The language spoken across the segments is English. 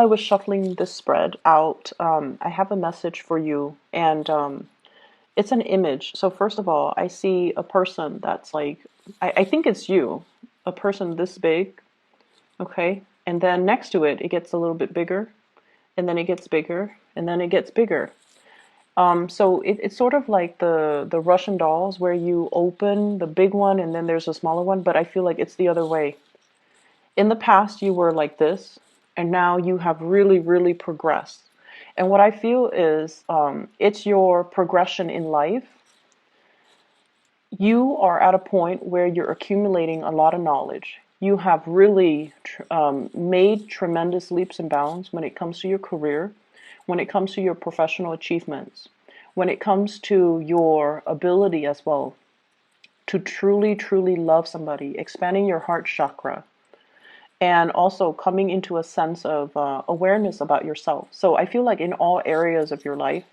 I was shuffling this spread out. I have a message for you, and it's an image. So first of all, I see a person that's like, I think it's you, a person this big, okay? And then next to it, it gets a little bit bigger, and then it gets bigger, and then it gets bigger. So it's sort of like the Russian dolls where you open the big one and then there's a smaller one, but I feel like it's the other way. In the past, you were like this, and now you have really, really progressed. And what I feel is it's your progression in life. You are at a point where you're accumulating a lot of knowledge. You have really made tremendous leaps and bounds when it comes to your career, when it comes to your professional achievements, when it comes to your ability as well to truly, truly love somebody, expanding your heart chakra, and also coming into a sense of awareness about yourself. So I feel like in all areas of your life,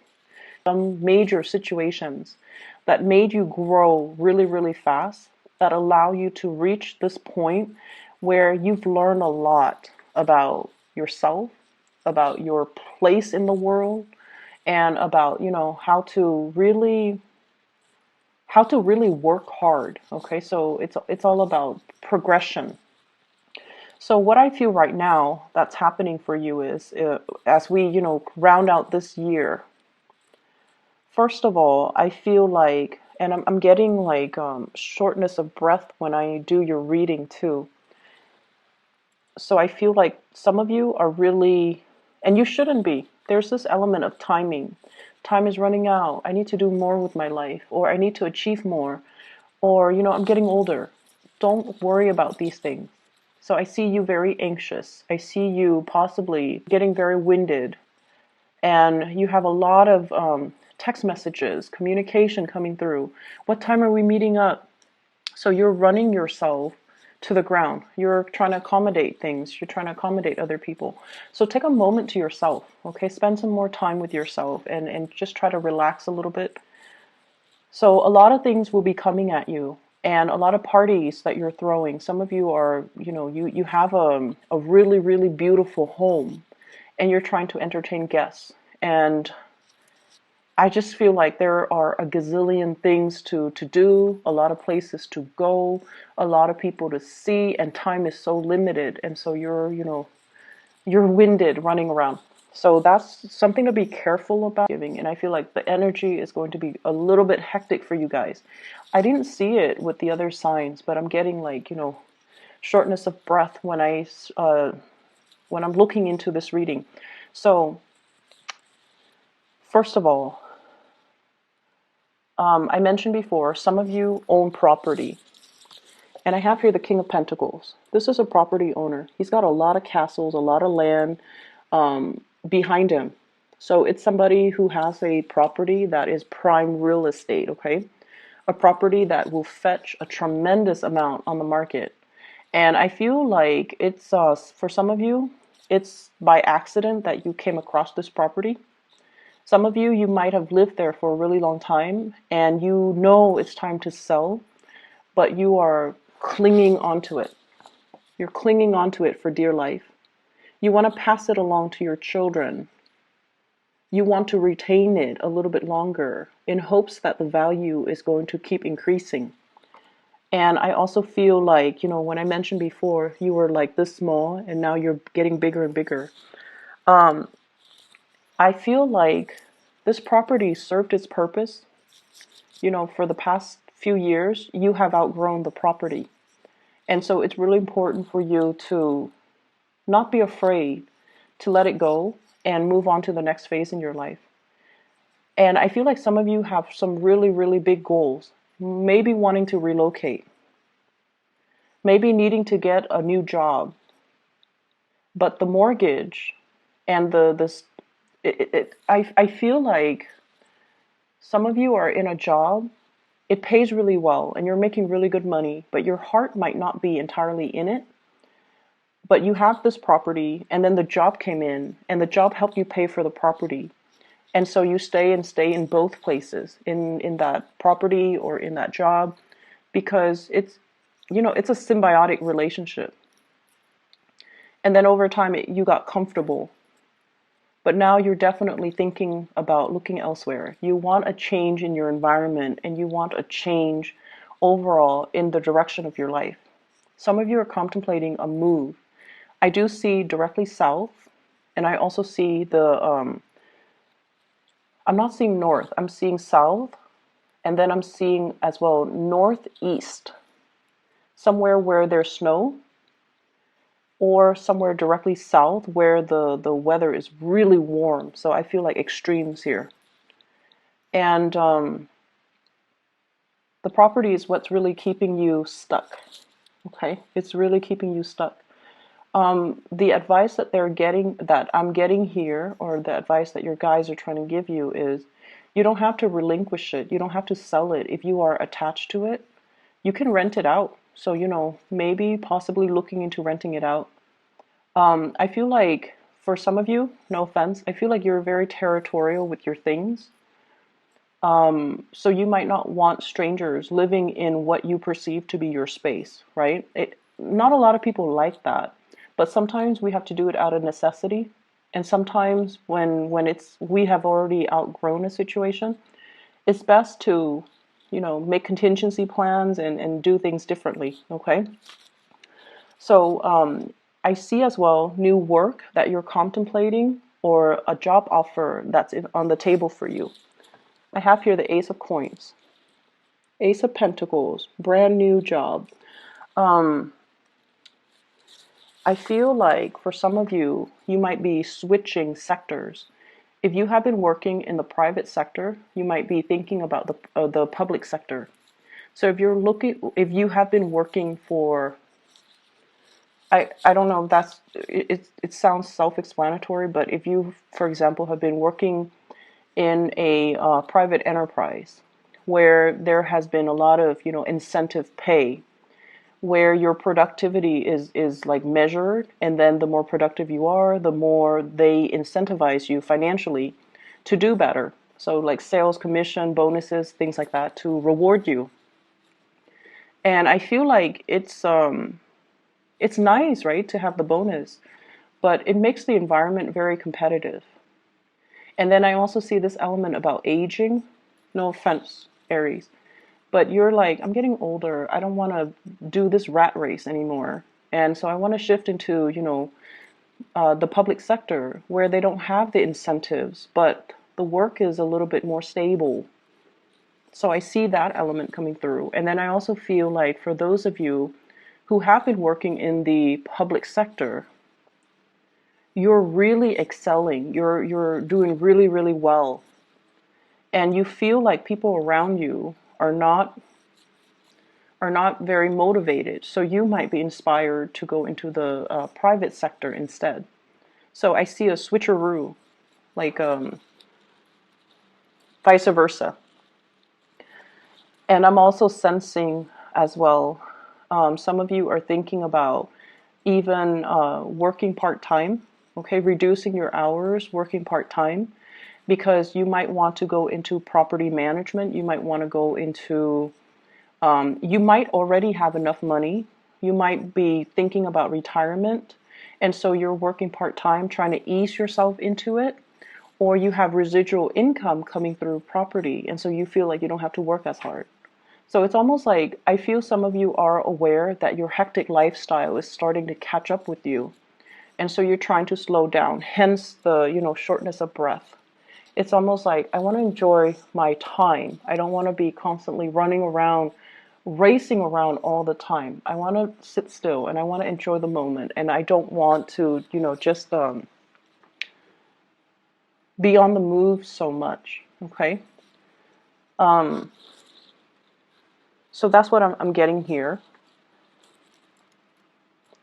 some major situations that made you grow really, really fast, that allow you to reach this point where you've learned a lot about yourself, about your place in the world, and about, how to really work hard. Okay, so it's all about progression. So what I feel right now that's happening for you is, as we, round out this year, first of all, I feel like, and I'm getting like shortness of breath when I do your reading too. So I feel like some of you are really, and you shouldn't be. There's this element of timing. Time is running out. I need to do more with my life, or I need to achieve more, or, I'm getting older. Don't worry about these things. So I see you very anxious. I see you possibly getting very winded, and you have a lot of text messages, communication coming through. What time are we meeting up? So you're running yourself to the ground. You're trying to accommodate things. You're trying to accommodate other people. So take a moment to yourself, okay? Spend some more time with yourself and just try to relax a little bit. So a lot of things will be coming at you, and a lot of parties that you're throwing. Some of you are, you have a really, really beautiful home, and you're trying to entertain guests. And I just feel like there are a gazillion things to do, a lot of places to go, a lot of people to see, and time is so limited. And so you're winded running around. So that's something to be careful about giving. And I feel like the energy is going to be a little bit hectic for you guys. I didn't see it with the other signs, but I'm getting like, shortness of breath when I'm looking into this reading. So first of all, I mentioned before, some of you own property. And I have here the King of Pentacles. This is a property owner. He's got a lot of castles, a lot of land behind him. So it's somebody who has a property that is prime real estate, okay? A property that will fetch a tremendous amount on the market. And I feel like it's, for some of you, it's by accident that you came across this property. Some of you, you might have lived there for a really long time and you know it's time to sell, but you are clinging onto it. You're clinging onto it for dear life. You want to pass it along to your children. You want to retain it a little bit longer in hopes that the value is going to keep increasing. And I also feel like, when I mentioned before, you were like this small and now you're getting bigger and bigger. I feel like this property served its purpose. For the past few years, you have outgrown the property. And so it's really important for you to not be afraid to let it go and move on to the next phase in your life. And I feel like some of you have some really, really big goals. Maybe wanting to relocate. Maybe needing to get a new job. But the mortgage and I feel like some of you are in a job, it pays really well and you're making really good money, but your heart might not be entirely in it. But you have this property and then the job came in and the job helped you pay for the property. And so you stay in both places, in that property or in that job, because it's a symbiotic relationship. And then over time, you got comfortable But now you're definitely thinking about looking elsewhere. You want a change in your environment and you want a change overall in the direction of your life. Some of you are contemplating a move. I do see directly south, and I also see I'm not seeing north, I'm seeing south, and then I'm seeing as well northeast, somewhere where there's snow, or somewhere directly south where the weather is really warm. So I feel like extremes here. And the property is what's really keeping you stuck. Okay, it's really keeping you stuck. The advice that that I'm getting here, or the advice that your guys are trying to give you, is you don't have to relinquish it. You don't have to sell it. If you are attached to it, you can rent it out. So, maybe possibly looking into renting it out. I feel like for some of you, no offense, I feel like you're very territorial with your things. So you might not want strangers living in what you perceive to be your space, right? Not a lot of people like that, but sometimes we have to do it out of necessity. And sometimes when we have already outgrown a situation, it's best to, make contingency plans and do things differently, okay? So I see as well new work that you're contemplating or a job offer that's on the table for you. I have here the Ace of Coins, Ace of Pentacles, brand new job. I feel like for some of you, you might be switching sectors. If you have been working in the private sector, you might be thinking about the public sector. So if you have been working for, I don't know if it sounds self-explanatory, but if you, for example, have been working in a private enterprise where there has been a lot of, incentive pay, where your productivity is like measured, and then the more productive you are, the more they incentivize you financially to do better. So like sales commission, bonuses, things like that to reward you. And I feel like it's nice, right, to have the bonus, but it makes the environment very competitive. And then I also see this element about aging. No offense, Aries, but you're like, I'm getting older. I don't want to do this rat race anymore. And so I want to shift into, the public sector where they don't have the incentives, but the work is a little bit more stable. So I see that element coming through. And then I also feel like for those of you who have been working in the public sector, you're really excelling. You're doing really, really well. And you feel like people around you are not very motivated. So you might be inspired to go into the private sector instead. So I see a switcheroo, like vice versa. And I'm also sensing as well, some of you are thinking about even working part-time, okay, reducing your hours, working part-time, because you might want to go into property management. You might want to go into, you might already have enough money. You might be thinking about retirement. And so you're working part-time, trying to ease yourself into it. Or you have residual income coming through property. And so you feel like you don't have to work as hard. So it's almost like I feel some of you are aware that your hectic lifestyle is starting to catch up with you. And so you're trying to slow down, hence the, shortness of breath. It's almost like I want to enjoy my time. I don't want to be constantly running around, racing around all the time. I want to sit still and I want to enjoy the moment. And I don't want to, just be on the move so much. Okay. So that's what I'm getting here.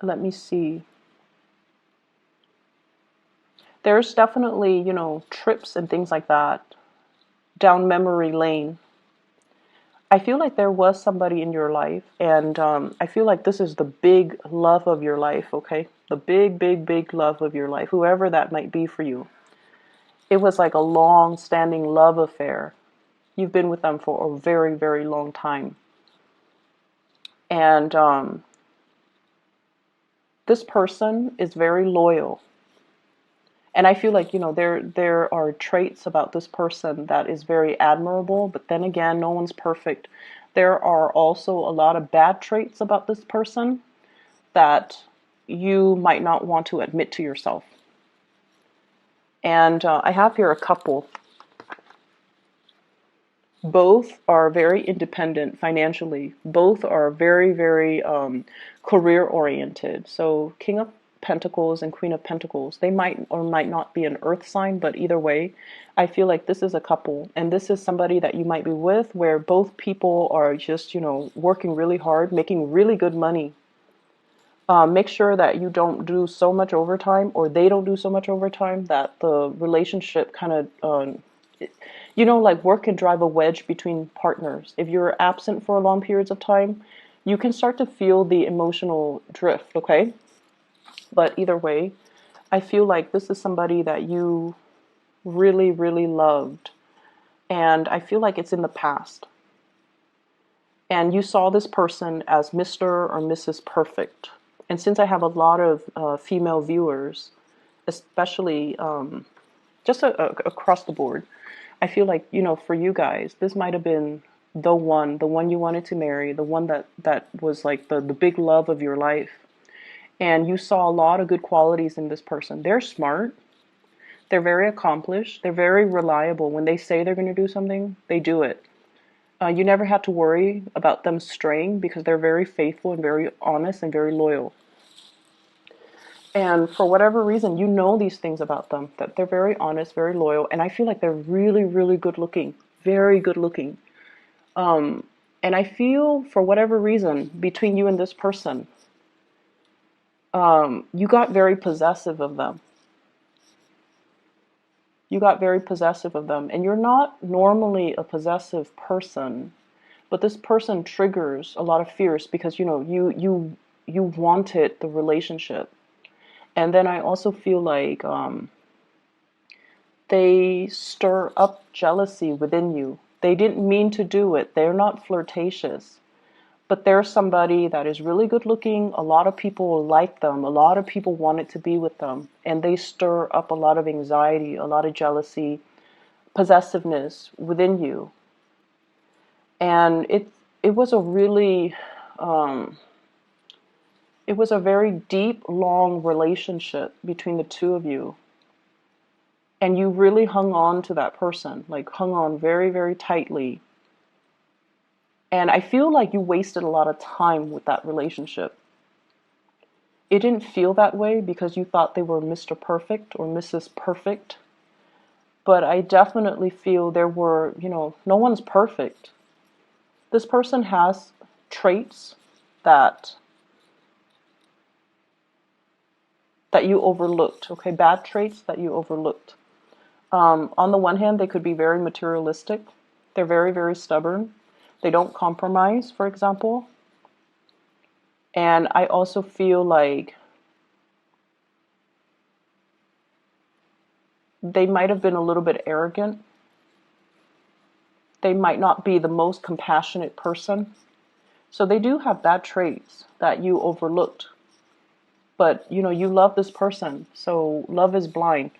Let me see. There's definitely, trips and things like that down memory lane. I feel like there was somebody in your life, and I feel like this is the big love of your life, okay? The big, big, big love of your life, whoever that might be for you. It was like a long-standing love affair. You've been with them for a very, very long time. And this person is very loyal. And I feel like, there are traits about this person that is very admirable, but then again, no one's perfect. There are also a lot of bad traits about this person that you might not want to admit to yourself. And I have here a couple. Both are very independent financially. Both are very, very career oriented. So King of Pentacles and Queen of Pentacles, they might or might not be an earth sign, but either way, I feel like this is a couple. And this is somebody that you might be with where both people are just, working really hard, making really good money. Make sure that you don't do so much overtime, or they don't do so much overtime, that the relationship kind of like work can drive a wedge between partners. If you're absent for long periods of time, you can start to feel the emotional drift, okay? But either way, I feel like this is somebody that you really, really loved. And I feel like it's in the past. And you saw this person as Mr. or Mrs. Perfect. And since I have a lot of female viewers, especially just across the board, I feel like, for you guys, this might have been the one you wanted to marry, the one that was like the big love of your life. And you saw a lot of good qualities in this person. They're smart. They're very accomplished. They're very reliable. When they say they're going to do something, they do it. You never had to worry about them straying because they're very faithful and very honest and very loyal. And for whatever reason, you know these things about them, that they're very honest, very loyal, and I feel like they're really, really good looking, very good looking. And I feel, for whatever reason, between you and this person, you got very possessive of them. You got very possessive of them, and you're not normally a possessive person, but this person triggers a lot of fears because you wanted the relationship. And then I also feel like they stir up jealousy within you. They didn't mean to do it. They're not flirtatious. But they're somebody that is really good looking. A lot of people like them. A lot of people wanted to be with them. And they stir up a lot of anxiety, a lot of jealousy, possessiveness within you. And it was a really, it was a very deep, long relationship between the two of you. And you really hung on to that person, like hung on very, very tightly. And I feel like you wasted a lot of time with that relationship. It didn't feel that way because you thought they were Mr. Perfect or Mrs. Perfect. But I definitely feel there were, no one's perfect. This person has traits that you overlooked, okay? Bad traits that you overlooked. On the one hand, they could be very materialistic. They're very, very stubborn. They don't compromise, for example. And I also feel like they might have been a little bit arrogant. They might not be the most compassionate person. So they do have bad traits that you overlooked. But, you love this person. So love is blind.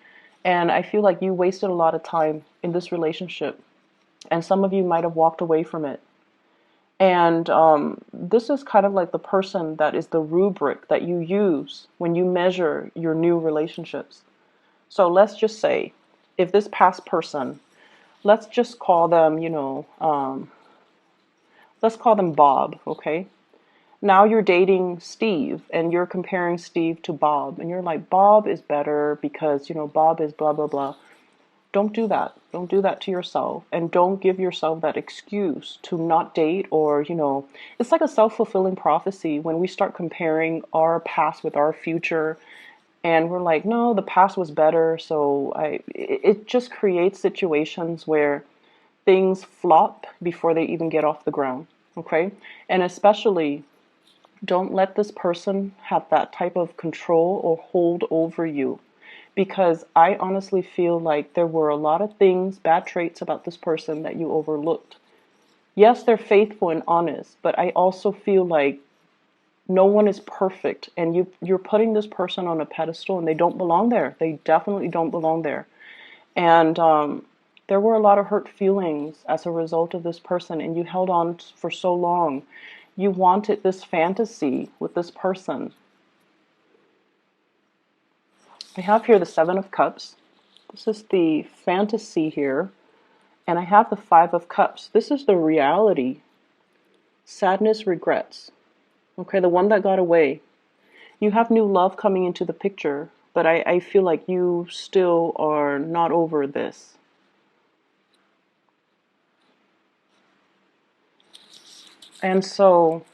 And I feel like you wasted a lot of time in this relationship. And some of you might have walked away from it. And this is kind of like the person that is the rubric that you use when you measure your new relationships. So let's just say, if this past person, let's just call them, let's call them Bob, okay? Now you're dating Steve and you're comparing Steve to Bob. And you're like, Bob is better because, Bob is blah, blah, blah. Don't do that. Don't do that to yourself. And don't give yourself that excuse to not date or, it's like a self-fulfilling prophecy when we start comparing our past with our future. And we're like, no, the past was better. So it just creates situations where things flop before they even get off the ground. Okay. And especially, don't let this person have that type of control or hold over you. Because I honestly feel like there were a lot of things, bad traits about this person that you overlooked. Yes, they're faithful and honest, but I also feel like No one is perfect, and you're putting this person on a pedestal, and they don't belong there. They definitely don't belong there. And there were a lot of hurt feelings as a result of this person, and you held on for so long. You wanted this fantasy with this person. I have here the Seven of Cups. This is the fantasy here. And I have the Five of Cups. This is the reality. Sadness, regrets. Okay, the one that got away. You have new love coming into the picture, but I feel like you still are not over this. And so,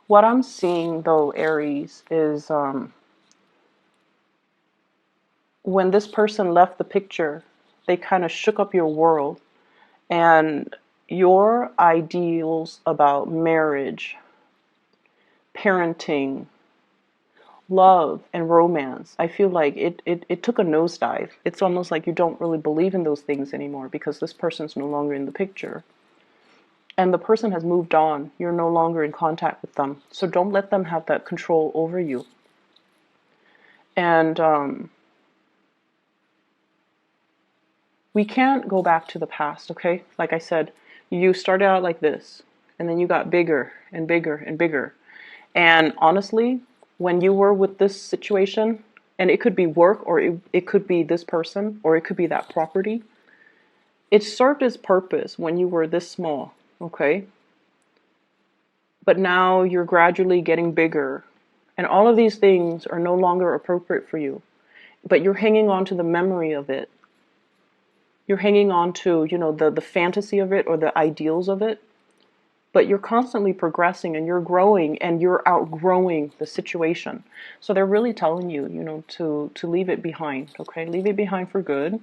what I'm seeing though, Aries, is when this person left the picture, they kind of shook up your world, and your ideals about marriage, parenting, love, and romance, I feel like it took a nosedive. It's almost like you don't really believe in those things anymore because this person's no longer in the picture. And the person has moved on. You're no longer in contact with them. So don't let them have that control over you. And we can't go back to the past, okay? Like I said, you started out like this, and then you got bigger and bigger and bigger. And honestly, when you were with this situation, and it could be work, or it could be this person, or it could be that property, it served its purpose when you were this small, okay? But now you're gradually getting bigger, and all of these things are no longer appropriate for you. But you're hanging on to the memory of it. You're hanging on to, the fantasy of it or the ideals of it. But you're constantly progressing and you're growing and you're outgrowing the situation. So they're really telling you, to leave it behind, okay? Leave it behind for good.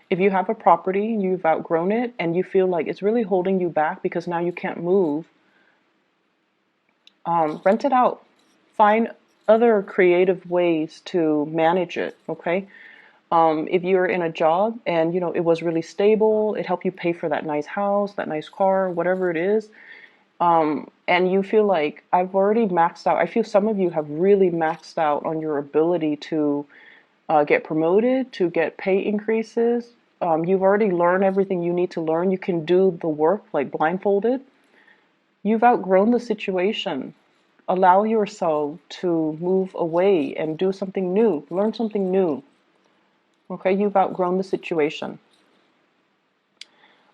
If you have a property, you've outgrown it, and you feel like it's really holding you back because now you can't move, rent it out. Find other creative ways to manage it, okay? If you're in a job and, it was really stable, it helped you pay for that nice house, that nice car, whatever it is, and you feel like I've already maxed out. I feel some of you have really maxed out on your ability to get promoted, to get pay increases. You've already learned everything you need to learn. You can do the work like blindfolded. You've outgrown the situation. Allow yourself to move away and do something new. Learn something new. Okay, you've outgrown the situation.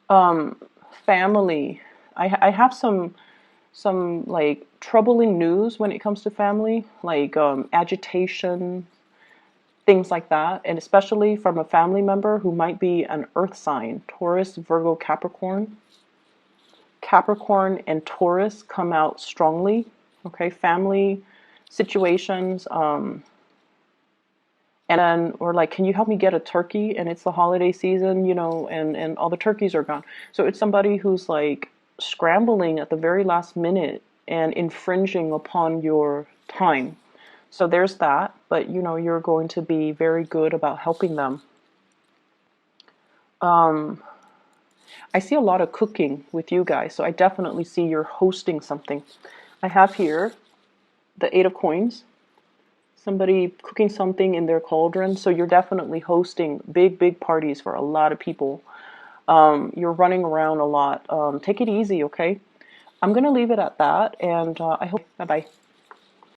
Family. I have some like troubling news when it comes to family, like agitation, things like that, and especially from a family member who might be an earth sign, Taurus, Virgo, Capricorn. Capricorn and Taurus come out strongly, okay? Family situations, and then we're like, can you help me get a turkey? And it's the holiday season, and all the turkeys are gone. So it's somebody who's like scrambling at the very last minute and infringing upon your time. So there's that, but you're going to be very good about helping them. I see a lot of cooking with you guys, so I definitely see you're hosting something. I have here the Eight of Coins, somebody cooking something in their cauldron, so you're definitely hosting big parties for a lot of people. You're running around a lot. Take it easy, okay? I'm going to leave it at that, and I hope, bye-bye.